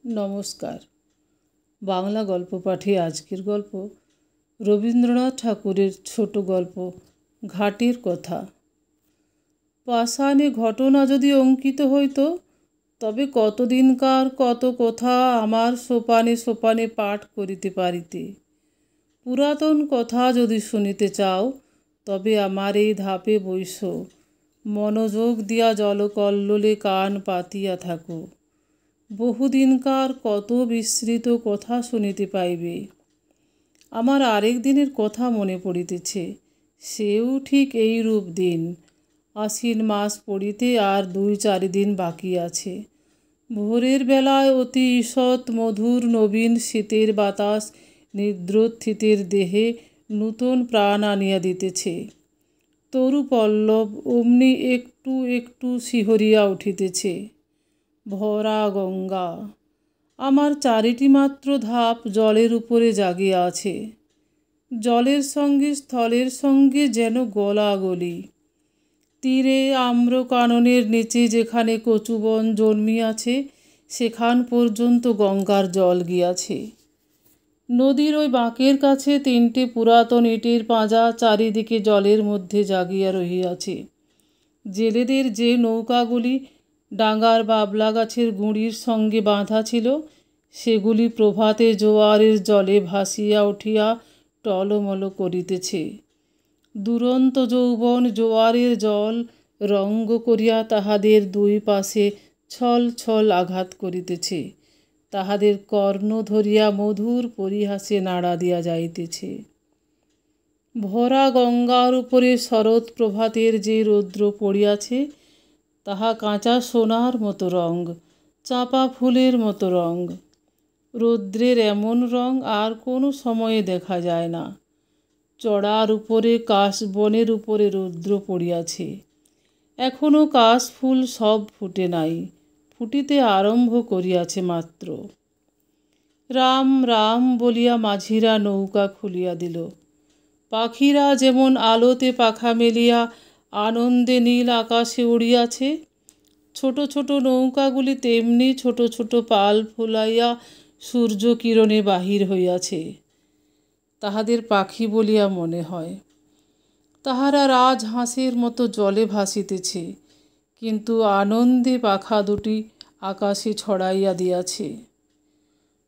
নমস্কার। বাংলা গল্প পাঠে আজকের গল্প রবীন্দ্রনাথ ঠাকুরের ছোট গল্প ঘাটের কথা। পাষাণে ঘটনা যদি অঙ্কিত হইত, তবে কতদিনকার কত কথা আমার সোপানে সোপানে পাঠ করিতে পারিতে। পুরাতন কথা যদি শুনিতে চাও, তবে আমার এই ধাপে বইস, মনোযোগ দিয়া জলকল্লোলে কান পাতিয়া থাকো। বহুদিনকার কত বিস্মৃত কথা শুনিতে পাইবে। আমার আরেক দিনের কথা মনে পড়িতেছে, সেও ঠিক এইরূপ দিন। আশ্বিন মাস পড়িতে আর 2-4 দিন বাকি আছে। ভোরের বেলায় অতি ঈষৎ মধুর নবীন শীতের বাতাস নিদ্রোত্থিতের দেহে নূতন প্রাণ আনিয়া দিতেছে। তরু পল্লব অমনি একটু একটু শিহরিয়া উঠিতেছে। ভরা গঙ্গা, আমার 4টি মাত্র ধাপ জলের উপরে জাগিয়া আছে। জলের সঙ্গে স্থলের সঙ্গে যেন গলাগলি। তীরে আম্রকাননের নিচে যেখানে কচুবন জন্মিয়াছে, সেখান পর্যন্ত গঙ্গার জল গিয়াছে। নদীর ওই বাঁকের কাছে 3টে পুরাতন ইটের পাঁজা চারিদিকে জলের মধ্যে জাগিয়া রহিয়াছে। জেলেদের যে নৌকাগুলি ডাঙ্গার বাবলা গাছের গুঁড়ির সঙ্গে বাঁধা ছিল, সেগুলি প্রভাতে জোয়ারের জলে ভাসিয়া উঠিয়া টলমল করিতেছে। দুরন্ত যৌবন জোয়ারের জল রঙ্গ করিয়া তাহাদের 2 পাশে ছল ছল আঘাত করিতেছে। তাহাদের কর্ণ ধরিয়া মধুর পরিহাসে নাড়া দিয়া যাইতেছে। ভরা গঙ্গার উপরে শরৎ প্রভাতের যে রৌদ্র পড়িয়াছে, তাহা কাঁচা সোনার মতো রঙ, চাঁপা ফুলের মতো রঙ। রৌদ্রের এমন রঙ আর কোনো সময়ে দেখা যায় না। চড়ার উপরে কাশবনের উপরে রৌদ্র পড়িয়াছে। এখনও কাশফুল সব ফুটে নাই, ফুটিতে আরম্ভ করিয়াছে মাত্র। রাম রাম বলিয়া মাঝিরা নৌকা খুলিয়া দিল। পাখিরা যেমন আলোতে পাখা মেলিয়া আনন্দে নীল আকাশে উড়িয়াছে, ছোট ছোট নৌকাগুলি তেমনি ছোট ছোট পাল ফুলাইয়া সূর্য কিরণে বাহির হইয়াছে। তাহাদের পাখি বলিয়া মনে হয়। তাহারা রাজহাঁসের মতো জলে ভাসিতেছে, কিন্তু আনন্দে পাখা দুটি আকাশে ছড়াইয়া দিয়াছে।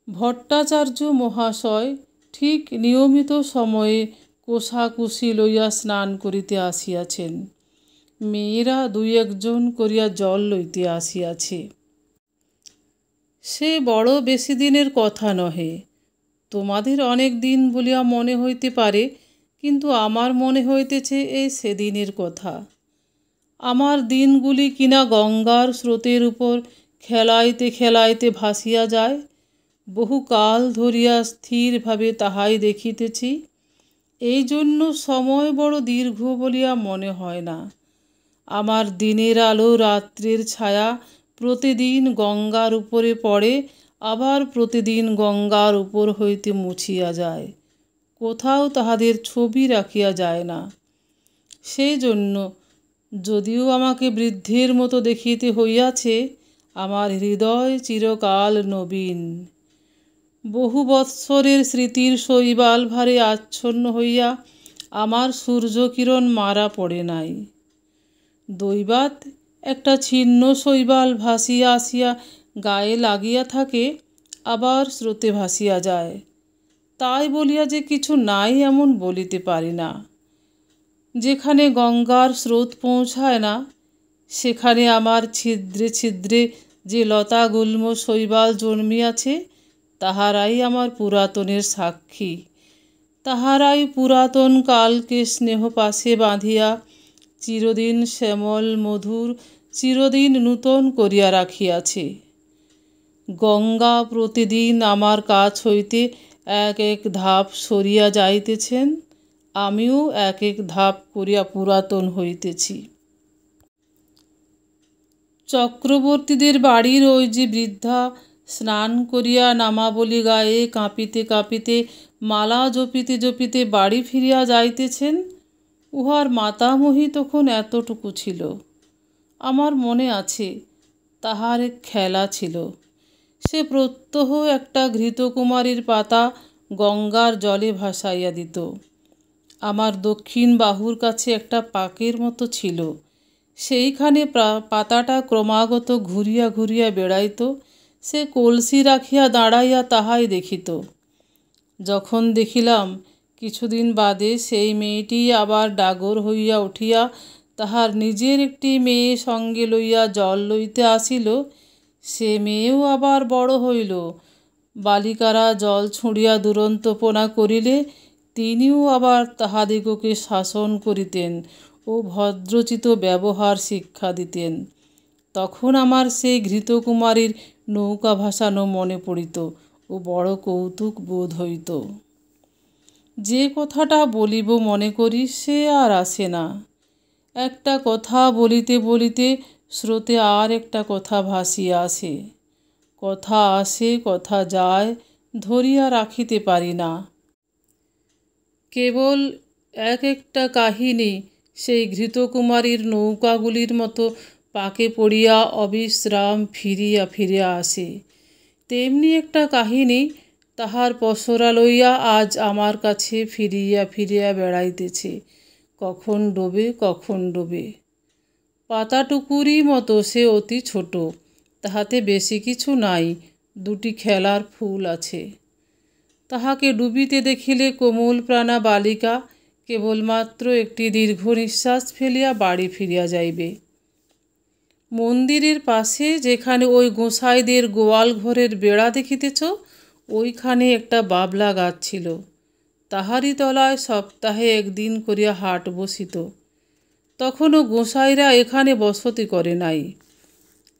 ভট্টাচার্য মহাশয় ঠিক নিয়মিত সময়ে কোষাকুষি লইয়া স্নান করিতে আসিয়াছেন। মেয়েরা 2-1 জন করিয়া জল লইতে আসিয়াছে। সে বড় বেশি দিনের কথা নহে। তোমাদের অনেক দিন বলিয়া মনে হইতে পারে, কিন্তু আমার মনে হইতেছে এই সেদিনের কথা। আমার দিনগুলি কিনা গঙ্গার স্রোতের উপর খেলাইতে খেলাইতে ভাসিয়া যায়। বহুকাল ধরিয়া স্থিরভাবে তাহাই দেখিতেছি। এই জন্য সময় বড় দীর্ঘ বলিয়া মনে হয় না। আমার দিনের আলো রাত্রের ছায়া প্রতিদিন গঙ্গার উপরে পড়ে, আবার প্রতিদিন গঙ্গার উপর হইতে মুছিয়া যায়। কোথাও তাহাদের ছবি রাখিয়া যায় না। সেই জন্য যদিও আমাকে বৃদ্ধের মতো দেখিতে হইয়াছে, আমার হৃদয় চিরকাল নবীন। বহু বৎসরের স্মৃতির শৈবাল ভারে আচ্ছন্ন হইয়া আমার সূর্যকিরণ মারা পড়ে নাই। দৈবাৎ একটা ছিন্ন শৈবাল ভাসিয়া আসিয়া গায়ে লাগিয়া থাকে, আবার স্রোতে ভাসিয়া যায়। তাই বলিয়া যে কিছু নাই এমন বলিতে পারি না। যেখানে গঙ্গার স্রোত পৌঁছায় না, সেখানে আমার ছিদ্রে ছিদ্রে যে লতাগুল্ম শৈবাল জন্মিয়াছে, তাহারাই আমার পুরাতনের সাক্ষী। তাহারাই পুরাতন কালকে স্নেহ পাশে বাঁধিয়া চিরদিন শ্যামল মধুর, চিরদিন নূতন করিয়া রাখিয়াছে। গঙ্গা প্রতিদিন আমার কাছ হইতে 1-1 ধাপ সরিয়া যাইতেছেন, আমিও 1-1 ধাপ করিয়া পুরাতন হইতেছি। চক্রবর্তীদের বাড়ির ওই যে বৃদ্ধা স্নান করিয়া নামাবলী গায়ে কাঁপিতে কাঁপিতে মালা জপিতে জপিতে বাড়ি ফিরিয়া যাইতেছেন, উহার মাতামহী তখন এতটুকু ছিল। আমার মনে আছে, তাহার এক খেলা ছিল। সে প্রত্যহ একটা ঘৃতকুমারীর পাতা গঙ্গার জলে ভাসাইয়া দিত। আমার দক্ষিণ বাহুর কাছে একটা পাকের মতো ছিল, সেইখানে পাতাটা ক্রমাগত ঘুরিয়া ঘুরিয়া বেড়াইত। সে কলসি রাখিয়া দাঁড়াইয়া তাহাই দেখিত। যখন দেখিলাম কিছুদিন বাদে সেই মেয়েটি আবার ডাগর হইয়া উঠিয়া তাহার নিজের একটি মেয়ে সঙ্গে লইয়া জল লইতে আসিল, সে মেয়েও আবার বড় হইল। বালিকারা জল ছুঁড়িয়া দুরন্তপনা করিলে তিনিও আবার তাহাদিগকে শাসন করিতেন ও ভদ্রোচিত ব্যবহার শিক্ষা দিতেন। তখন আমার সেই ঘৃতকুমারীর নৌকা ভাসানো মনে পড়িত ও বড় কৌতুক বোধ হইত। যে কথাটা বলিব মনে করি সে আর আসে না। একটা কথা বলিতে বলিতে স্রোতে আর একটা কথা ভাসিয়া আসে। কথা আসে কথা যায়, ধরিয়া রাখিতে পারি না। কেবল এক একটা কাহিনী সেই ঘৃতকুমারীর নৌকাগুলির মতো পাকে পড়িয়া অবিশ্রাম ফিরিয়া ফিরিয়া আসে। তেমনি একটা কাহিনী তাহার পসরা লইয়া আজ আমার কাছে ফিরিয়া ফিরিয়া বেড়াইতেছে, কখন ডোবে কখন ডোবে। পাতাটুকুরই মতো সে অতি ছোট, তাহাতে বেশি কিছু নাই, দুটি খেলার ফুল আছে। তাহাকে ডুবিতে দেখিলে কোমল প্রাণা বালিকা কেবলমাত্র একটি দীর্ঘ নিঃশ্বাস ফেলিয়া বাড়ি ফিরিয়া যাইবে। মন্দিরের পাশে যেখানে ওই গোসাইদের গোয়াল ঘরের বেড়া দেখিতেছ, ওইখানে একটা বাবলা গাছ ছিল। তাহারই তলায় সপ্তাহে একদিন করিয়া হাট বসিত। তখনও গোসাইরা এখানে বসতি করে নাই।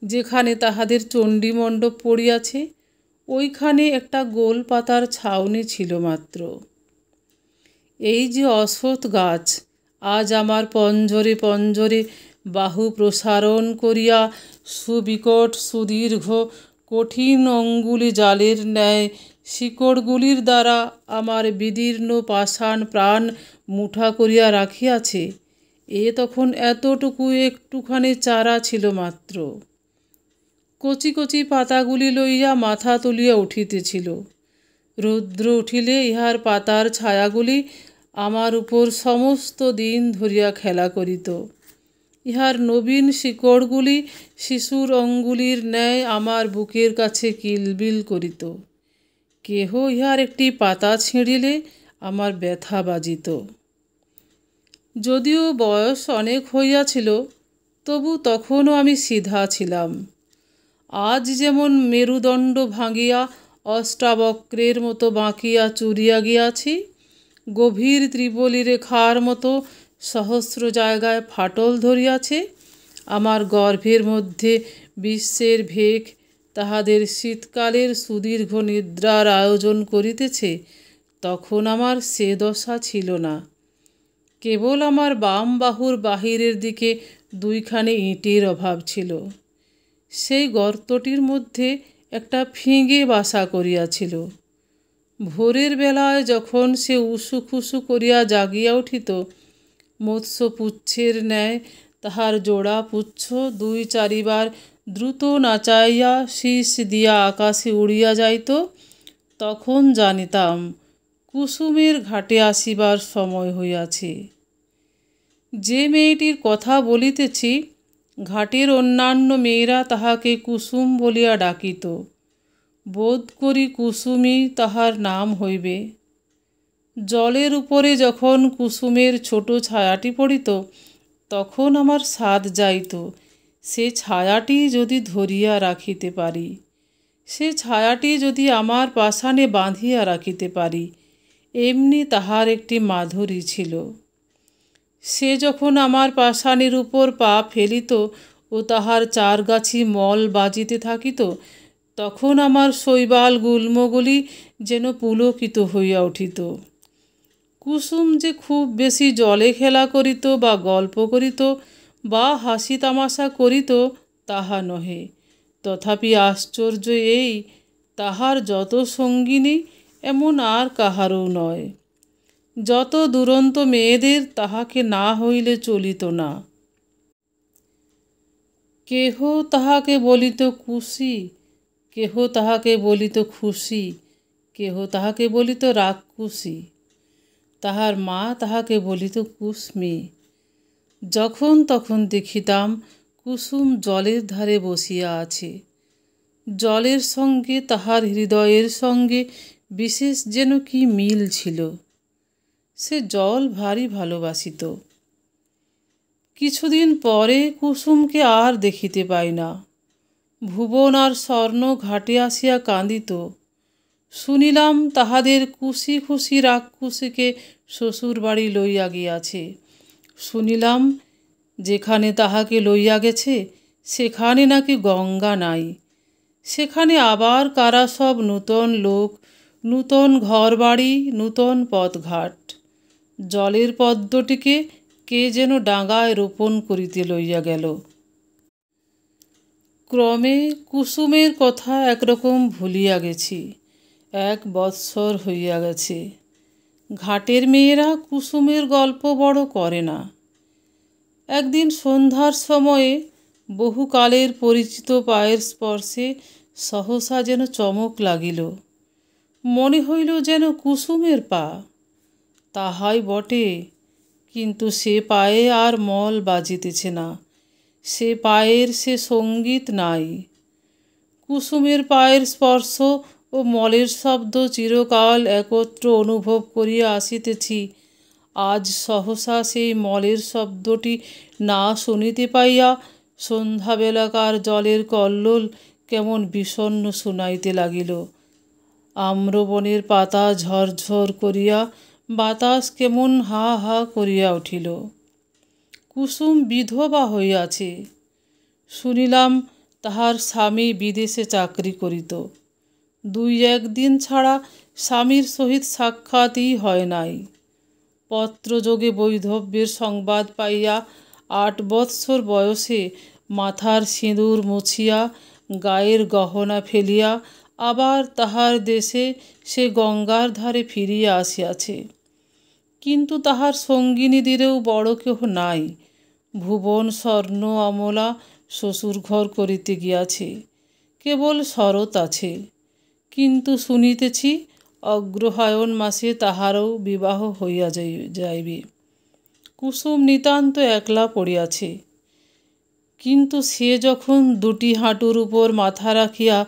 যেখানে তাহাদের চণ্ডীমণ্ডপ পড়িয়াছে ওইখানে একটা গোল পাতার ছাউনি ছিল মাত্র। এই যে অশ্বত্থ গাছ আজ আমার পঞ্জরে পঞ্জরে বাহু প্রসারণ করিয়া সুবিকট সুদীর্ঘ কঠিন অঙ্গুলি জালের ন্যায় শিকড়গুলির দ্বারা আমার বিদীর্ণ পাষাণ প্রাণ মুঠা করিয়া রাখিয়াছে, এ তখন এতটুকু একটুখানি চারা ছিল মাত্র। কচি কচি পাতাগুলি লইয়া মাথা তুলিয়া উঠিতেছিল। রৌদ্র উঠিলে ইহার পাতার ছায়াগুলি আমার উপর সমস্ত দিন ধরিয়া খেলা করিত। ইহার নবীন শিকড়গুলি শিশুর অঙ্গুলির ন্যায় আমার বুকের কাছে কিলবিল করিত। কেহ ইহার একটি পাতা ছিঁড়িলে আমার ব্যথা বাজিত। যদিও বয়স অনেক হইয়াছিল, তবু তখনও আমি সিধা ছিলাম। আজ যেমন মেরুদণ্ড ভাঙিয়া অষ্টাবক্রের মতো বাঁকিয়া চুরিয়া গিয়াছি, গভীর ত্রিপলি রেখার মতো সহস্র জায়গায় ফাটল ধরিয়াছে, আমার গর্ভের মধ্যে বিশ্বের ভেক তাহাদের শীতকালের সুদীর্ঘ নিদ্রার আয়োজন করিতেছে, তখন আমার সে দশা ছিল না। কেবল আমার বাম বাহুর বাহিরের দিকে দুইখানি ইঁটের অভাব ছিল। সেই গর্তটির মধ্যে একটা ফিঙে বাসা করিয়াছিল। ভোরের বেলায় যখন সে উসুখুসু করিয়া জাগিয়া উঠিত, মৎস্যপুচ্ছের ন্যায় তাহার জোড়া পুচ্ছ দুই চারিবার দ্রুত নাচাইয়া শীষ দিয়া আকাশে উড়িয়া যাইত, তখন জানিতাম কুসুমের ঘাটে আসিবার সময় হইয়াছে। যে মেয়েটির কথা বলিতেছি, ঘাটের অন্যান্য মেয়েরা তাহাকে কুসুম বলিয়া ডাকিত। বোধ করি কুসুমই তাহার নাম হইবে। জলের উপরে যখন কুসুমের ছোট ছায়াটি পড়িত, তখন আমার সাধ যাইত সে ছায়াটি যদি ধরিয়া রাখিতে পারি, সে ছায়াটি যদি আমার পাষাণে বাঁধিয়া রাখিতে পারি, এমনি তাহার একটি মাধুরী ছিল। সে যখন আমার পাষাণের উপর পা ফেলিত ও তাহার চারগাছি মল বাজিতে থাকিত, তখন আমার শৈবাল গুল্মগুলি যেন পুলকিত হইয়া উঠিত। কুসুম যে খুব বেশি জলে খেলা করিত বা গল্প করিত বা হাসি তামাশা করিত তাহা নহে, তথাপি আশ্চর্য এই, তাহার যত সঙ্গিনী এমন আর কাহারও নয়। যত দুরন্ত মেয়েদের তাহাকে না হইলে চলিত না। কেহ তাহাকে বলিত কুসি, কেহ তাহাকে বলিত খুশি, কেহ তাহাকে বলিত রাক্ষসী, তাহার মা তাহাকে বলিত কুসমী। যখন তখন দেখিতাম কুসুম জলের ধারে বসিয়া আছে। জলের সঙ্গে তাহার হৃদয়ের সঙ্গে বিশেষ যেন কি মিল ছিল। সে জল ভারী ভালোবাসিত। কিছুদিন পরে কুসুমকে আর দেখিতে পাই না। ভুবন আর স্বর্ণ ঘাটে আসিয়া কাঁদিত। শুনিলাম তাহাদের খুশি খুশি রাক্ষসীকে শ্বশুর বাড়ি লইয়া গিয়াছে। শুনিলাম যেখানে তাহাকে লইয়া গেছে সেখানে নাকি গঙ্গা নাই। সেখানে আবার কারা সব নূতন লোক, নূতন ঘরবাড়ি, নূতন পথঘাট। জলের পদ্মটিকে কে যেন ডাঙায় রোপণ করিতে লইয়া গেল। ক্রমে কুসুমের কথা একরকম ভুলিয়া গেছি। 1 বৎসর হইয়া গেছে। ঘাটের মেয়েরা কুসুমের গল্প বড় করে না। একদিন সন্ধ্যার সময়ে বহুকালের পরিচিত পায়ের স্পর্শে সহসা যেন চমক লাগিল। মনে হইল যেন কুসুমের পা। তাহাই বটে, কিন্তু সে পায়ে আর মল বাজিতেছে না। সে পায়ের সে সঙ্গীত নাই। কুসুমের পায়ের স্পর্শ ও মলের শব্দ চিরকাল একত্র অনুভব করিয়া আসিতেছি। আজ সহসা সেই মলের শব্দটি না শুনিতে পাইয়া সন্ধ্যাবেলাকার জলের কল্লোল কেমন বিষণ্ণ শুনাইতে লাগিল। আম্রবনের পাতা ঝরঝর করিয়া বাতাস কেমন হা হা করিয়া উঠিল। কুসুম বিধবা হইয়াছে। শুনিলাম তাহার স্বামী বিদেশে চাকরি করিত। 2-1 দিন ছাড়া স্বামীর সহিত সাক্ষাৎই হয় নাই। পত্রযোগে বৈধব্যের সংবাদ পাইয়া 8 বৎসর বয়সে মাথার সিঁদুর মুছিয়া গায়ের গহনা ফেলিয়া আবার তাহার দেশে সে গঙ্গার ধারে ফিরিয়া আসিয়াছে। কিন্তু তাহার সঙ্গিনীদেরও বড় কেহ নাই। ভুবন স্বর্ণ অমলা শ্বশুর ঘর করিতে গিয়াছে। কেবল শরৎ আছে। কিন্তু শুনিতেছি অগ্রহায়ণ মাসে তাহারও বিবাহ হইয়া যাইবে। কুসুম নিতান্ত একলা পড়িয়াছে। কিন্তু সে যখন 2টি হাঁটুর উপর মাথা রাখিয়া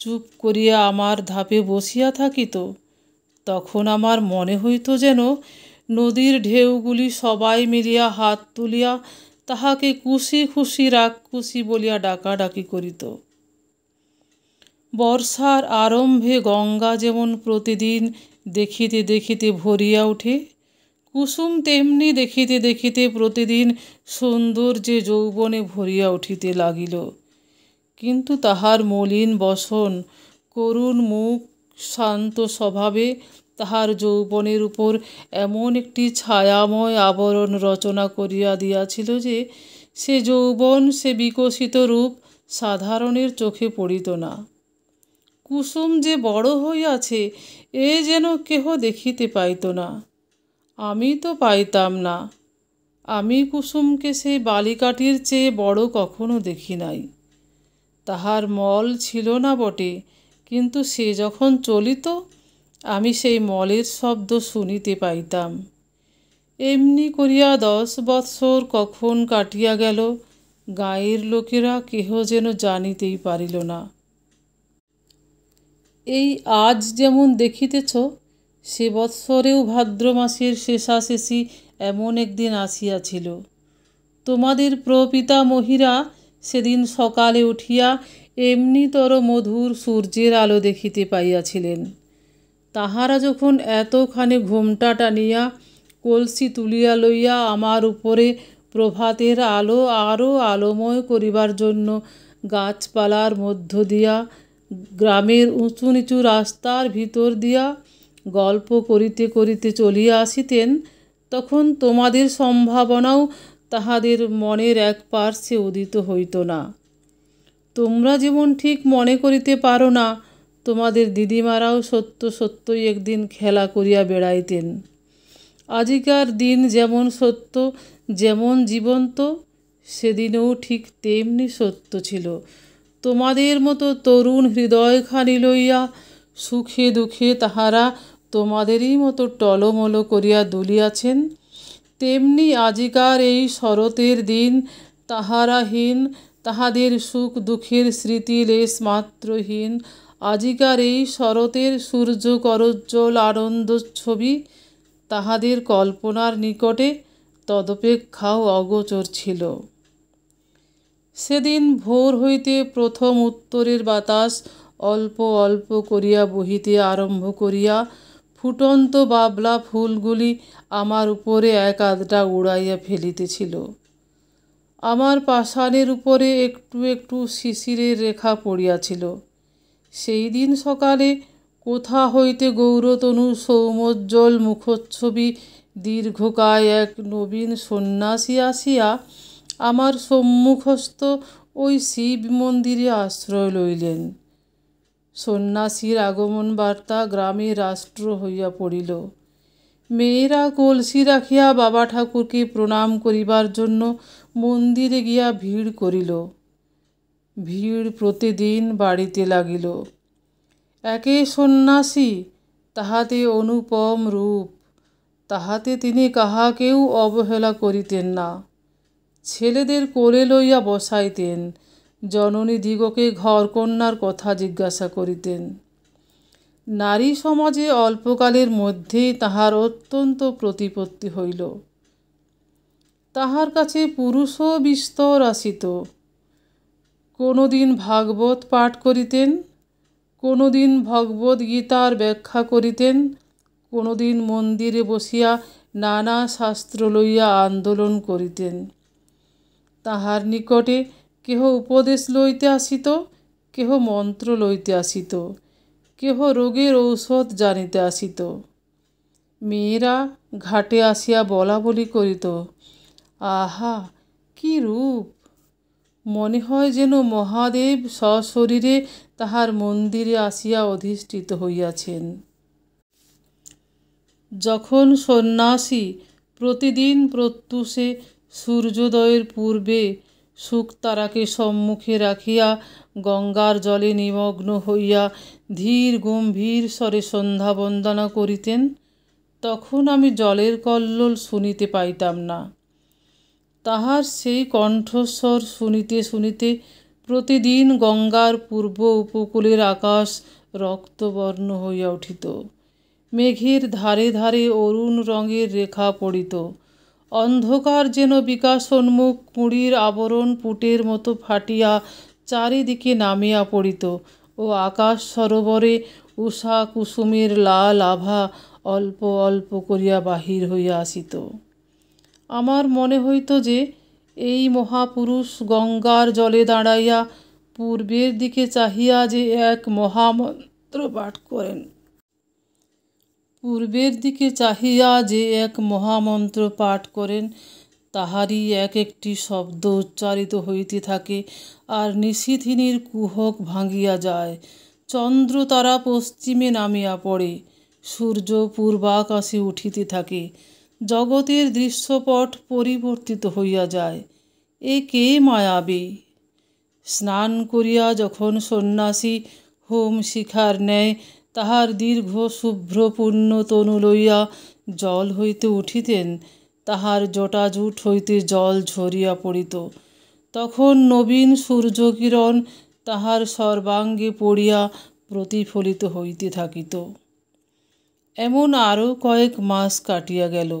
চুপ করিয়া আমার ধাপে বসিয়া থাকিত, তখন আমার মনে হইত যেন নদীর ঢেউগুলি সবাই মিলিয়া হাত তুলিয়া তাহাকে খুশি খুশি রাক্ষসী বলিয়া ডাকাডাকি করিত। বর্ষার আরম্ভে গঙ্গা যেমন প্রতিদিন দেখিতে দেখিতে ভরিয়া ওঠে, কুসুম তেমনি দেখিতে দেখিতে প্রতিদিন সৌন্দর্যে যৌবনে ভরিয়া উঠিতে লাগিল। কিন্তু তাহার মলিন বসন, করুণ মুখ, শান্ত স্বভাবে তাহার যৌবনের উপর এমন একটি ছায়াময় আবরণ রচনা করিয়া দিয়াছিল যে সে যৌবন, সে বিকশিত রূপ সাধারণের চোখে পড়িত না। কুসুম যে বড় হইয়াছে এ যেন কেহ দেখিতে পাইত না। আমি তো পাইতাম না। আমি কুসুমকে সেই বালিকাটির চেয়ে বড় কখনো দেখি নাই। তাহার মল ছিল না বটে, কিন্তু সে যখন চলিত আমি সেই মলের শব্দ শুনিতে পাইতাম। এমনি করিয়া 10 বৎসর কখন কাটিয়া গেল গাঁয়ের লোকেরা কেহ যেন জানিতেই পারিল না। এই আজ যেমন দেখিতেছ, সে বৎসরেও ভাদ্র মাসের শেষাশেষি এমন একদিন আসিয়াছিল। তোমাদের প্রপিতামহীরা সেদিন সকালে উঠিয়া এমনিতর মধুর সূর্যের আলো দেখিতে পাইয়াছিলেন। তাহারা যখন এতখানি ঘোমটা টানিয়া কলসি তুলিয়া লইয়া আমার উপরে প্রভাতের আলো আরও আলোময় করিবার জন্য গাছপালার মধ্য দিয়া গ্রামের উঁচু নিচু রাস্তার ভিতর দিয়া গল্প করিতে করিতে চলিয়া আসিতেন, তখন তোমাদের সম্ভাবনাও তাহাদের মনের এক পার্শ্বে উদিত হইত না। তোমরা যেমন ঠিক মনে করিতে পারো না, তোমাদের দিদিমারাও সত্য সত্যই একদিন খেলা করিয়া বেড়াইতেন। আজিকার দিন যেমন সত্য, যেমন জীবন্ত, সেদিনেও ঠিক তেমনি সত্য ছিল। তোমাদের মতো তরুণ হৃদয়খানি লইয়া সুখে দুঃখে তাহারা তোমাদেরই মতো টলমল করিয়া দুলিয়াছেন, তেমনি আজিকার এই শরতের দিন তাহারাহীন, তাহাদের সুখ দুঃখের স্মৃতি লেশ মাত্রহীন আজিকার এই শরতের সূর্য করজ্জ্বল আনন্দ ছবি তাহাদের কল্পনার নিকটে তদপেক্ষাও অগোচর ছিল। সেদিন ভোর হইতে প্রথম উত্তরের বাতাস অল্প অল্প করিয়া বহিতে আরম্ভ করিয়া ফুটন্ত বাবলা ফুলগুলি আমার উপরে এক আধটা উড়াইয়া ফেলিতেছিল। আমার পাষাণের উপরে একটু একটু শিশিরের রেখা পড়িয়াছিল। সেই দিন সকালে কোথা হইতে গৌরতনু সৌমোজ্জ্বল মুখচ্ছবি দীর্ঘকায় এক নবীন সন্ন্যাসী আসিয়া আমার সম্মুখস্থ ওই শিব মন্দিরে আশ্রয় লইলেন। সন্ন্যাসীর আগমন বার্তা গ্রামে রাষ্ট্র হইয়া পড়িল। মেয়েরা কলসি রাখিয়া বাবা ঠাকুরকে প্রণাম করিবার জন্য মন্দিরে গিয়া ভিড় করিল। ভিড় প্রতিদিন বাড়িতে লাগিল। একে সন্ন্যাসী, তাহাতে অনুপম রূপ, তাহাতে তিনি কাহাকেও অবহেলা করিতেন না। ছেলেদের কোলে লইয়া বসাইতেন, জননীদিগকে ঘরকন্যার কথা জিজ্ঞাসা করিতেন। নারী সমাজে অল্পকালের মধ্যেই তাহার অত্যন্ত প্রতিপত্তি হইল। তাহার কাছে পুরুষও বিস্তর আসিত। কোনো দিন ভাগবত পাঠ করিতেন, কোনো দিন ভগবদ্ গীতার ব্যাখ্যা করিতেন, কোনো দিন মন্দিরে বসিয়া নানা শাস্ত্র লইয়া আন্দোলন করিতেন। তাহার নিকটে কেহ উপদেশ লইতে আসিত, কেহ মন্ত্র লইতে আসিত, কেহ রোগের ঔষধ জানিতে আসিত। মেয়েরা ঘাটে আসিয়া বলা বলি করিত, আহা কি রূপ! মনে হয় যেন মহাদেব সশরীরে তাহার মন্দিরে আসিয়া অধিষ্ঠিত হইয়াছেন। যখন সন্ন্যাসী প্রতিদিন প্রত্যুষে সূর্যোদয়ের পূর্বে শুকতারাকে সম্মুখে রাখিয়া গঙ্গার জলে নিমগ্ন হইয়া ধীর গম্ভীর স্বরে সন্ধ্যা বন্দনা করিতেন, তখন আমি জলের কল্লোল শুনিতে পাইতাম না। তাহার সেই কণ্ঠস্বর শুনিতে শুনিতে প্রতিদিন গঙ্গার পূর্ব উপকূলের আকাশ রক্তবর্ণ হইয়া উঠিত। মেঘের ধারে ধারে অরুণ রঙের রেখা পড়িত। অন্ধকার যেন বিকাশোন্মুখ কুঁড়ির আবরণ পুটের মতো ফাটিয়া চারিদিকে নামিয়া পড়িত ও আকাশ সরোবরে উষা কুসুমের লাল আভা অল্প অল্প করিয়া বাহির হইয়া আসিত। আমার মনে হইত যে এই মহাপুরুষ গঙ্গার জলে দাঁড়াইয়া পূর্বের দিকে চাহিয়া যে এক মহামন্ত্র পাঠ করেন, পূর্বের দিকে চাহিয়া যে এক মহামন্ত্র পাঠ করেন, তাহারই এক একটি শব্দ উচ্চারিত হইতে থাকে, আর নিশীথিনীর কুহক ভাঙিয়া যায়। চন্দ্র তারা পশ্চিমে নামিয়া পড়ে, সূর্য পূর্বাকাশে উঠিতে থাকে, জগতের দৃশ্যপট পরিবর্তিত হইয়া যায়। এ কে মায়াবী! স্নান করিয়া যখন সন্ন্যাসী হোম শিখার ন্যায় তাহার দীর্ঘ শুভ্র পূর্ণ তনু লইয়া জল হইতে উঠিতেন, তাহার জটাজুট হইতে জল ঝরিয়া পড়িত, তখন নবীন সূর্যকিরণ তাহার সর্বাঙ্গে পড়িয়া প্রতিফলিত হইতে থাকিত। এমন আরও কয়েক মাস কাটিয়া গেল।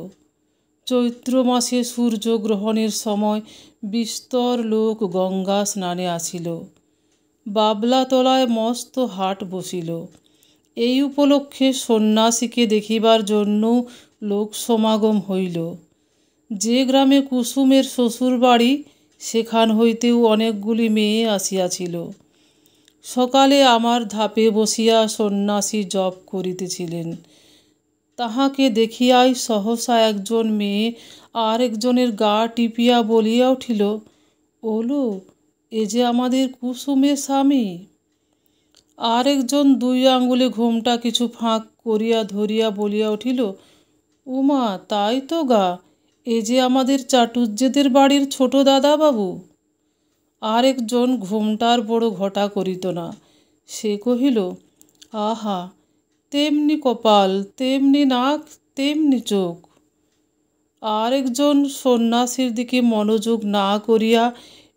চৈত্র মাসে সূর্যগ্রহণের সময় বিস্তর লোক গঙ্গা স্নানে আসিল। বাবলাতলায় মস্ত হাট বসিল। এই উপলক্ষে সন্ন্যাসীকে দেখিবার জন্য লোক সমাগম হইল। যে গ্রামে কুসুমের শ্বশুর বাড়ি, সেখান হইতেও অনেকগুলি মেয়ে আসিয়াছিল। সকালে আমার ধাপে বসিয়া সন্ন্যাসী জপ করিতেছিলেন। তাহাকে দেখিয়াই সহসা একজন মেয়ে আর একজনের গা টিপিয়া বলিয়া উঠিল, ওলো, এ যে আমাদের কুসুমের স্বামী। আর একজন দুই আঙ্গুলে ঘোমটা কিছু ফাঁক করিয়া ধরিয়া বলিয়া উঠিল, উমা, তাই তো গা, এ যে আমাদের চাটুজ্যেদের বাড়ির ছোট দাদাবাবু। আর একজন ঘুমটার বড় ঘটা করিত না। সে কহিল, আহা, তেমনি কপাল, তেমনি নাক, তেমনি চোখ। আর একজন সন্ন্যাসীর দিকে মনোযোগ না করিয়া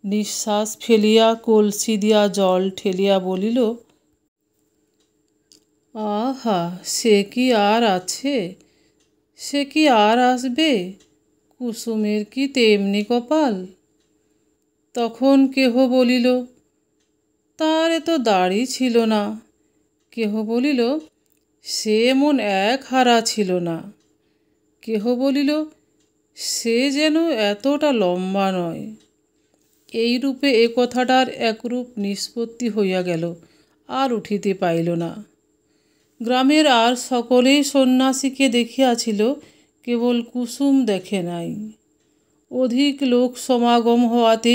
নিঃশ্বাস ফেলিয়া কলসি দিয়া জল ঠেলিয়া বলিল, আহা, সে কি আর আছে, সে কি আর আসবে? কুসুমের কি তেমনি কপাল? তখন কেহ বলিল, তার এত দাড়ি ছিল না। কেহ বলিল, সে এমন এক হারা ছিল না। কেহ বলিল, সে যেন এতটা লম্বা নয়। এইরূপে এ কথাটার একরূপ নিষ্পত্তি হইয়া গেল, আর উঠিতে পাইল না। গ্রামের আর সকলেই সন্ন্যাসীকে দেখিয়াছিল, কেবল কুসুম দেখে নাই। অধিক লোক সমাগম হওয়াতে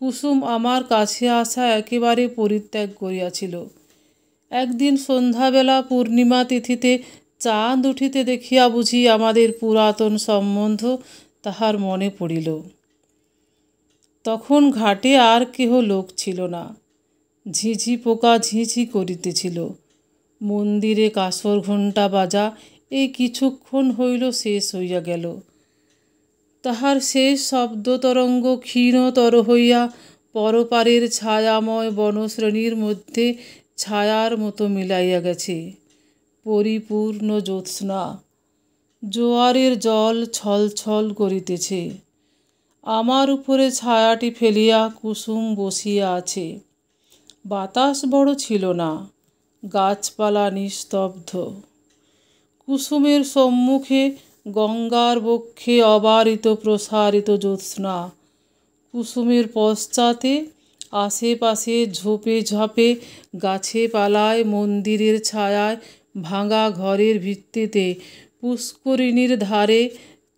কুসুম আমার কাছে আসা একেবারে পরিত্যাগ করিয়াছিল। একদিন সন্ধ্যাবেলা পূর্ণিমা তিথিতে চাঁদ উঠিতে দেখিয়া বুঝি আমাদের পুরাতন সম্বন্ধ তাহার মনে পড়িল। তখন ঘাটে আর কেহ লোক ছিল না। ঝিঝি পোকা ঝিঝি করিতেছিল। মন্দিরে কাসর ঘণ্টা বাজা এই কিছুক্ষণ হইল শেষ হইয়া গেল। তাহার শেষ শব্দতরঙ্গ ক্ষীণতর হইয়া পরপারের ছায়াময় বনশ্রেণীর মধ্যে ছায়ার মতো মিলাইয়া গেছে। পরিপূর্ণ জ্যোৎস্না, জোয়ারের জল ছলছল করিতেছে। আমার উপরে ছায়াটি ফেলিয়া কুসুম বসিয়া আছে। বাতাস বড় ছিল না, গাছপালা নিস্তব্ধ। কুসুমের সম্মুখে গঙ্গার বক্ষে অবারিত প্রসারিত জ্যোৎস্না। কুসুমের পশ্চাতে আশেপাশে ঝোপে ঝাপে গাছে পালায় মন্দিরের ছায়ায় ভাঙা ঘরের ভিত্তিতে পুষ্করিণীর ধারে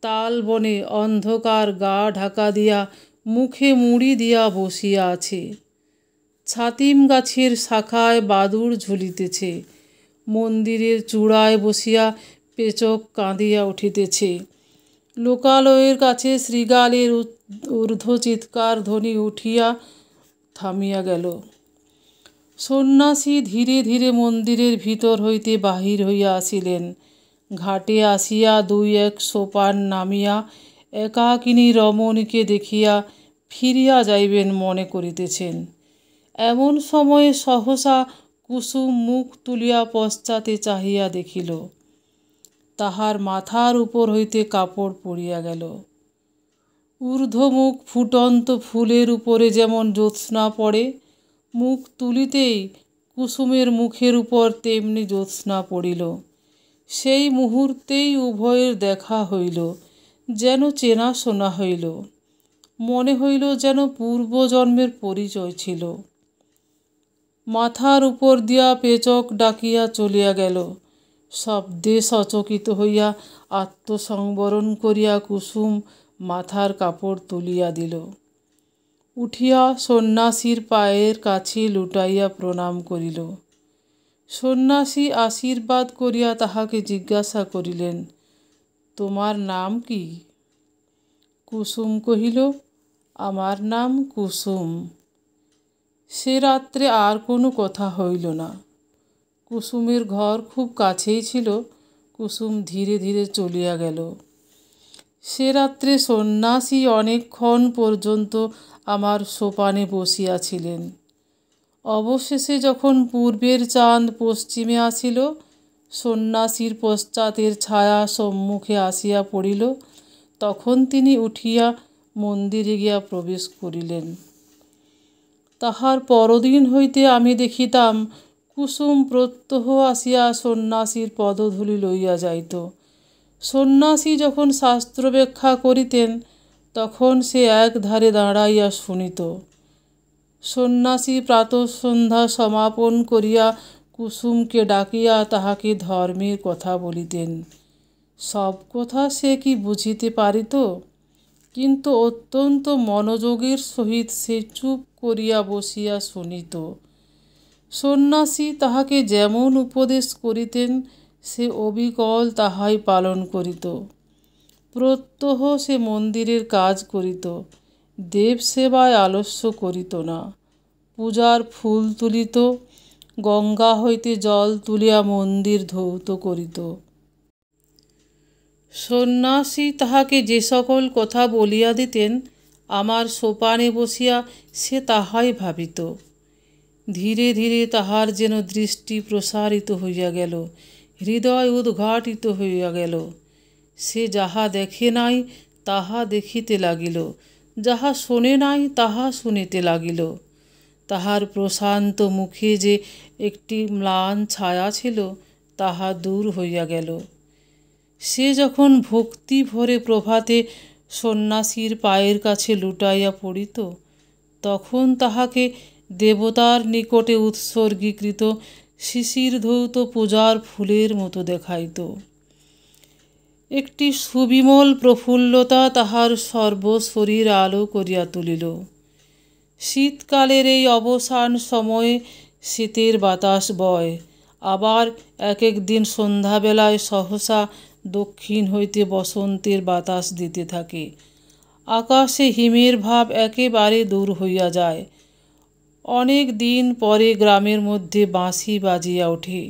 তালবনে অন্ধকার গা ঢাকা দিয়া মুখে মুড়ি দিয়া বসিয়া আছে। ছাতিম গাছের শাখায় বাদুড় ঝুলিতেছে। মন্দিরের চূড়ায় বসিয়া পেচক কাঁদিয়া উঠিতেছে। লোকালয়ের কাছে শৃগালের ঊর্ধ্ব চিৎকার ধ্বনি উঠিয়া থামিয়া গেল। সন্ন্যাসী ধীরে ধীরে মন্দিরের ভিতর হইতে বাহির হইয়া আসিলেন। ঘাটে আসিয়া দুই এক সোপান নামিয়া একাকিনী রমণীকে দেখিয়া ফিরিয়া যাইবেন মনে করিতেছেন। এমন সময়ে সহসা কুসুম মুখ তুলিয়া পশ্চাতে চাহিয়া দেখিল, তাহার মাথার উপর হইতে কাপড় পড়িয়া গেল। ঊর্ধ্বমুখ ফুটন্ত ফুলের উপরে যেমন জ্যোৎস্না পড়ে, মুখ তুলিতেই কুসুমের মুখের উপর তেমনি জ্যোৎস্না পড়িল। সেই মুহূর্তেই উভয়ের দেখা হইল, যেন চেনাশোনা হইল। মনে হইল যেন পূর্বজন্মের পরিচয় ছিল। মাথার উপর দিয়া পেচক ডাকিয়া চলিয়া গেল। শব্দে সচকিত হইয়া আত্মসংবরণ করিয়া কুসুম মাথার কাপড় তুলিয়া দিল। উঠিয়া সন্ন্যাসীর পায়ের কাছে লুটাইয়া প্রণাম করিল। সন্ন্যাসী আশীর্বাদ করিয়া তাহাকে জিজ্ঞাসা করিলেন, তোমার নাম কি? কুসুম কহিল, আমার নাম কুসুম। সে রাত্রে আর কোনো কথা হইল না। কুসুমের ঘর খুব কাছেই ছিল। কুসুম ধীরে ধীরে চলিয়া গেল। সে রাত্রে সন্ন্যাসী অনেকক্ষণ পর্যন্ত আমার সোপানে বসিয়াছিলেন। অবশেষে যখন পূর্বের চাঁদ পশ্চিমে আসিল, সন্ন্যাসীর পশ্চাতের ছায়া সম্মুখে আসিয়া পড়িল, তখন তিনি উঠিয়া মন্দিরে গিয়া প্রবেশ করিলেন। তাহার পরদিন হইতে আমি দেখিতাম কুসুম প্রত্যহ আসিয়া সন্ন্যাসীর পদধূলি লইয়া যাইত। সন্ন্যাসী যখন শাস্ত্র ব্যাখ্যা করিতেন, তখন সে একধারে দাঁড়াইয়া শুনিত। সন্ন্যাসী প্রাতঃসন্ধ্যা সমাপন করিয়া কুসুমকে ডাকিয়া তাহাকে ধর্মের কথা বলিতেন। সব কথা সে কি বুঝিতে পারিত? কিন্তু অত্যন্ত মনোযোগের সহিত সে চুপ করিয়া বসিয়া শুনিত। সন্ন্যাসী তাহাকে যেমন উপদেশ করিতেন, সে অবিকল তাহাই পালন করিত। প্রত্যহ সে মন্দিরের কাজ করিত। দেব সেবায় আলস্য করিত না। পূজার ফুল তুলিত, গঙ্গা হইতে জল তুলিয়া মন্দির ধৌত করিত। সন্ন্যাসী তাহাকে যে সকল কথা বলিয়া দিতেন, আমার সোপানে বসিয়া সে তাহাই ভাবিত। ধীরে ধীরে তাহার যেন দৃষ্টি প্রসারিত হইয়া গেল, হৃদয় উদ্ঘাটিত হইয়া গেল। সে যাহা দেখে নাই তাহা দেখিতে লাগিল, যাহা শোনে নাই তাহা শুনিতে লাগিল। তাহার প্রশান্ত মুখে যে একটি ম্লান ছায়া ছিল, তাহা দূর হইয়া গেল। সে যখন ভক্তি ভরে প্রভাতে সন্ন্যাসীর পায়ের কাছে লুটাইয়া পড়িত, তখন তাহাকে দেবতার নিকটে উৎসর্গীকৃত শিশির ধৌত পূজার ফুলের মতো দেখাইত। একটি সুবিমল প্রফুল্লতা তাহার সর্বশরীর আলো করিয়া তুলিল। শীতকালের এই অবসান সময়ে শীতের বাতাস বয়, আবার এক এক দিন সন্ধ্যাবেলায় সহসা দক্ষিণ হইতে বসন্তের বাতাস দিতে থাকে। আকাশে হিমের ভাব একেবারে দূর হইয়া যায়। অনেক দিন পরে গ্রামের মধ্যে বাঁশি বাজিয়া ওঠে,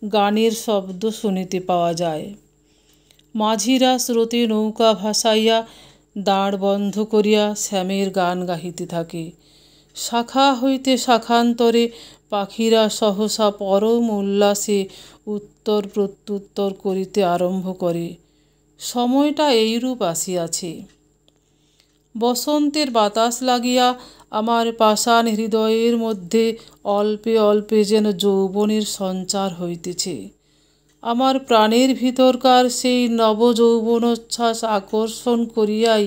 গানের শব্দ শুনিতে পাওয়া যায়। মাঝিরা স্রোতে নৌকা ভাসাইয়া দাঁড় বন্ধ করিয়া শ্যামের গান গাহিতে থাকে। শাখা হইতে শাখান্তরে পাখিরা সহসা পরম উল্লাসে উত্তর প্রত্যুত্তর করিতে আরম্ভ করে। সময়টা এইরূপ আসিয়াছে। বসন্তের বাতাস লাগিয়া আমার পাষাণ হৃদয়ের মধ্যে অল্পে অল্পে যেন যৌবনের সঞ্চার হইতেছে। আমার প্রাণের ভিতরকার সেই নবযৌবনোচ্ছ্বাস আকর্ষণ করিয়াই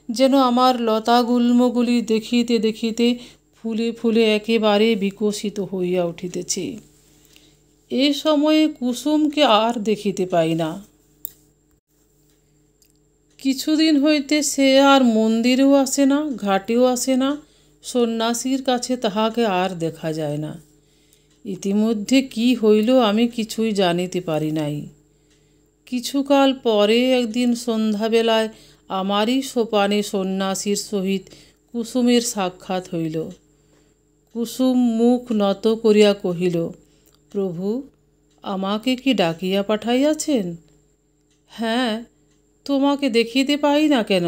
যেন আমার লতাগুল্মগুলি দেখিতে দেখিতে ফুলে ফুলে একেবারে বিকশিত হইয়া উঠিতেছে। এ সময়ে কুসুমকে আর দেখিতে পাই না। কিছুদিন হইতে সে আর মন্দিরেও আসে না, ঘাটেও আসে না। সন্ন্যাসীর কাছে তাহাকে আর দেখা যায় না। ইতিমধ্যে কি হইল আমি কিছুই জানিতে পারি নাই। কিছুকাল পরে একদিন সন্ধ্যাবেলায় আমারই সোপানে সন্ন্যাসীর সহিত কুসুমের সাক্ষাৎ হইল। কুসুম মুখ নত করিয়া কহিল, প্রভু, আমাকে কি ডাকিয়া পাঠাইয়াছেন? হ্যাঁ, তোমাকে দেখিতে পাই না কেন?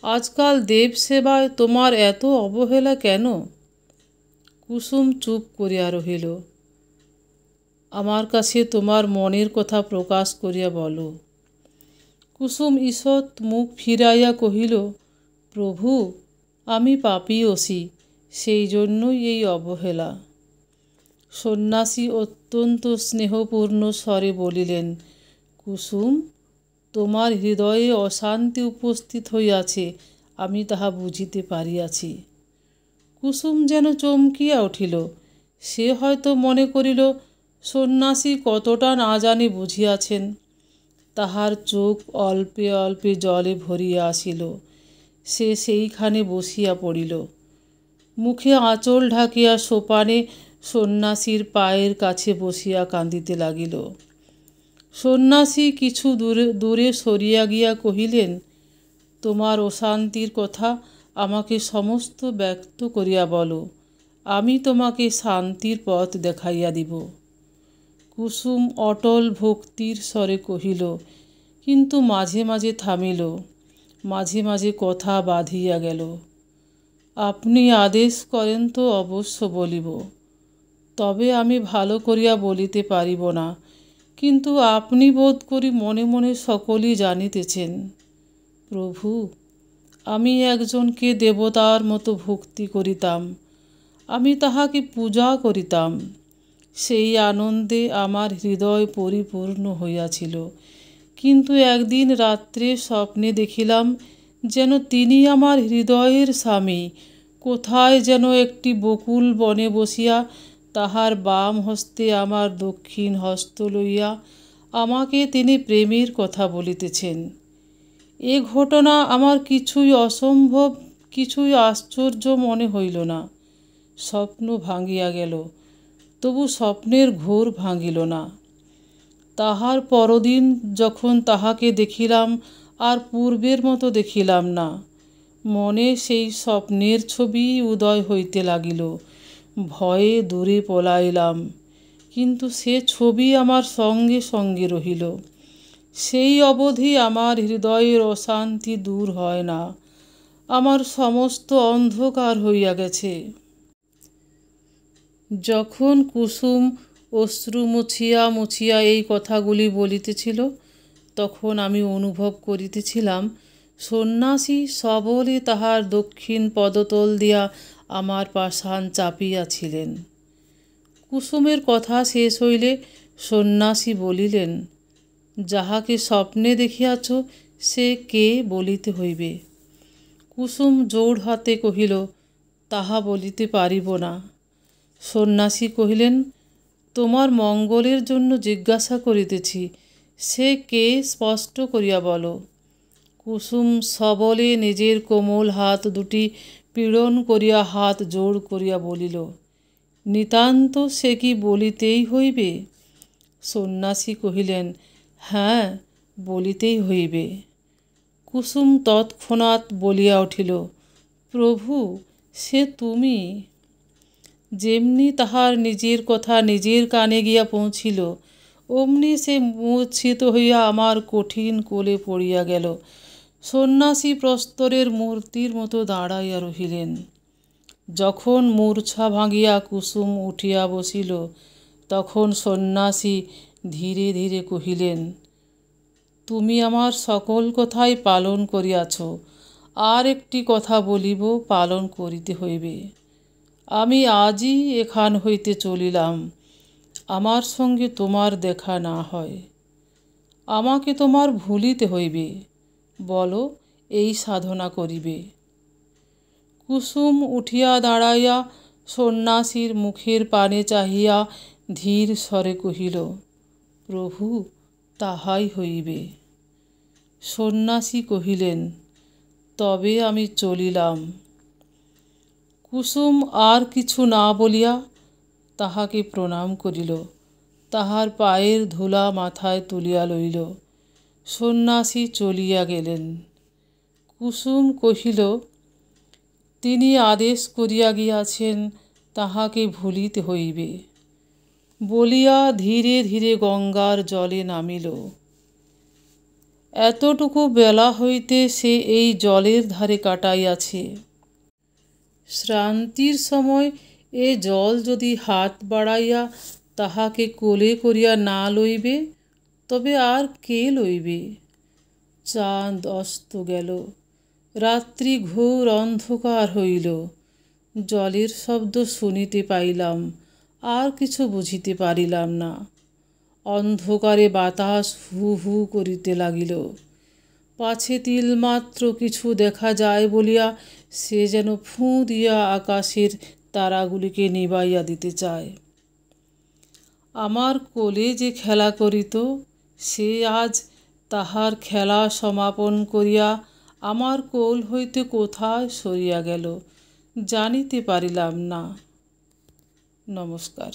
আজকাল দেব সেবায় তোমার এত অবহেলা কেন? কুসুম চুপ করিয়া রহিল। আমার কাছে তোমার মনের কথা প্রকাশ করিয়া বলো। কুসুম ঈষৎ মুখ ফিরাইয়া কহিল, প্রভু, আমি পাপীয়সী, সেই জন্যই এই অবহেলা। সন্ন্যাসী অত্যন্ত স্নেহপূর্ণ স্বরে বলিলেন, কুসুম, তোমার হৃদয়ে অশান্তি উপস্থিত হইয়াছে, আমি তাহা বুঝিতে পারিয়াছি। কুসুম যেন চমকিয়া উঠিল। সে হয়তো মনে করিল সন্ন্যাসী কতটা না জানি বুঝিয়াছেন। তাহার চোখ অল্পে অল্পে জলে ভরিয়া আসিল। সে সেইখানে বসিয়া পড়িল। মুখে আঁচল ঢাকিয়া সোপানে সন্ন্যাসীর পায়ের কাছে বসিয়া কাঁদিতে লাগিল। সন্ন্যাসী কিছু দূরে সরিয়া গিয়া কহিলেন, তোমার অশান্তির কথা আমাকে সমস্ত ব্যক্ত করিয়া বলো, আমি তোমাকে শান্তির পথ দেখাইয়া দিব। কুসুম অটল ভক্তির স্বরে কহিল, কিন্তু মাঝে মাঝে থামিল, মাঝে মাঝে কথা বাঁধিয়া গেল। আপনি আদেশ করেন তো অবশ্য বলিব, তবে আমি ভালো করিয়া বলিতে পারিব না, কিন্তু আপনি বোধ করি মনে মনে সকলই জানিতেছেন। প্রভু, আমি একজনকে দেবতার মতো ভক্তি করিতাম, আমি তাহাকে পূজা করিতাম। সেই আনন্দে আমার হৃদয় পরিপূর্ণ হইয়াছিল, কিন্তু একদিন রাত্রে স্বপ্নে দেখিলাম যেন তিনি আমার হৃদয়ের স্বামী কোথায় যেন একটি বকুল বনে বসিয়া তাহার বাম হস্তে আমার দক্ষিণ হস্ত লইয়া আমাকে তিনি প্রেমের কথা বলিতেছেন। এ ঘটনা আমার কিছুই অসম্ভব, কিছুই আশ্চর্য মনে হইল না। স্বপ্ন ভাঙিয়া গেল, তবু স্বপ্নের ঘোর ভাঙিল না। তাহার পরদিন যখন তাহাকে দেখিলাম, আর পূর্বের মতো দেখিলাম না। মনে সেই স্বপ্নের ছবি উদয় হইতে লাগিল। ভয়ে দূরে পলাইলাম, কিন্তু সে ছবি আমার সঙ্গে সঙ্গে রহিল। সেই অবধি আমার হৃদয়ের অশান্তি দূর হয় না। আমার সমস্ত অন্ধকার হইয়া গেছে। যখন কুসুম অশ্রু মুছিয়া মুছিয়া এই কথাগুলি বলিতেছিল, তখন আমি অনুভব করিতেছিলাম সন্ন্যাসী সবলে তাহার দক্ষিণ পদতল দিয়া আমার পাষাণ চাপিয়াছিলেন। কুসুমের কথা শেষ হইলে সন্ন্যাসী বলিলেন, যাহাকে স্বপ্নে দেখিয়াছ সে কে বলিতে হইবে। কুসুম জোড় হাতে কহিল, তাহা বলিতে পারিব না। সন্ন্যাসী কহিলেন, তোমার মঙ্গলের জন্য জিজ্ঞাসা করিতেছি, সে কে স্পষ্ট করিয়া বলো। কুসুম সবলে নিজের কোমল হাত দুটি পীড়ন করিয়া হাত জোড় করিয়া বলিল, নিতান্ত সে কি বলিতেই হইবে? সন্ন্যাসী কহিলেন, হ্যাঁ, বলিতেই হইবে। কুসুম তৎক্ষণাৎ বলিয়া উঠিল, প্রভু, সে তুমি। যেমনি তাহার নিজের কথা নিজের কানে গিয়া পৌঁছিল, অমনি সে মূর্ছিত হইয়া আমার কঠিন কোলে পড়িয়া গেল। সন্ন্যাসী প্রস্তরের মূর্তির মতো দাঁড়াইয়া রহিলেন। যখন মূর্ছা ভাঙিয়া কুসুম উঠিয়া বসিল, তখন সন্ন্যাসী ধীরে ধীরে কহিলেন, তুমি আমার সকল কথাই পালন করিয়াছ, আর একটি কথা বলিব, পালন করিতে হইবে। আমি আজই এখান হইতে চলিলাম, আমার সঙ্গে তোমার দেখা না হয়। আমাকে তোমার ভুলিতে হইবে, বলো এই সাধনা করিবে। কুসুম উঠিয়া দাঁড়াইয়া সন্ন্যাসীর মুখের পানে চাহিয়া ধীর স্বরে কহিল, প্রভু, তাহাই হইবে। সন্ন্যাসী কহিলেন, তবে আমি চলিলাম। কুসুম আর কিছু না বলিয়া তাহাকে প্রণাম করিল, তাহার পায়ের ধুলা মাথায় তুলিয়া লইল। সন্ন্যাসী চলিয়া গেলেন। কুসুম কহিল, তিনি আদেশ করিয়া গিয়াছেন, তাহাকে ভুলিতে হইবে, বলিয়া ধীরে ধীরে গঙ্গার জলে নামিল। এতটুকু বেলা হইতে সে এই জলের ধারে কাটাইয়াছে। শ্রান্তির সময় এ জল যদি হাত বাড়াইয়া তাহাকে কোলে করিয়া না লইবে, তবে আর কে লইবে? চাঁদ অস্ত গেল, রাত্রি ঘোর অন্ধকার হইল। জলের শব্দ শুনিতে পাইলাম, আর কিছু বুঝিতে পারিলাম না। অন্ধকারে বাতাস হু হু করিতে লাগিল। পাছে তিলমাত্র কিছু দেখা যায় বলিয়া সে যেন ফুঁ দিয়া আকাশের তারাগুলিকে নিবাইয়া দিতে চায়। আমার কোলে যে খেলা করিত, সে আজ তাহার খেলা সমাপন করিয়া আমার কোল হইতে কোথায় সরিয়া গেল, জানিতে পারিলাম না। নমস্কার।